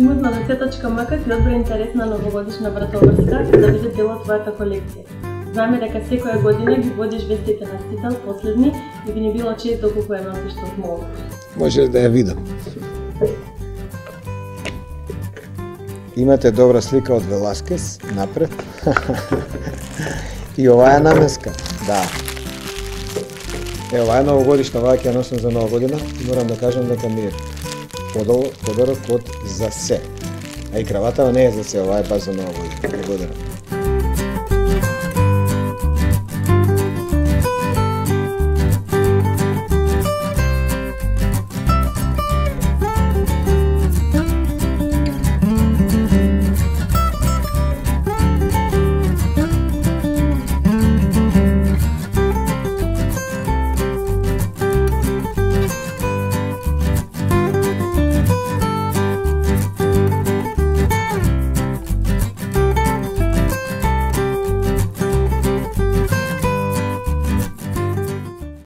Тимот на МК ти одбра интересна новогодишна вратоврска да биде дел од твојата колекција. Знаме дека секоја година ги водиш вестите на Стител последни и би ни било често колку ја носиш од мол. Може да ја видам. Имате добра слика од Веласкес напред. И ова е наменска. Да. Ова е новогодишна, ова ќе ја носам за нова година и морам да кажам дека ми е подарок од за се. А и краватава не е за се, ова е баш за нова година. Благодарам.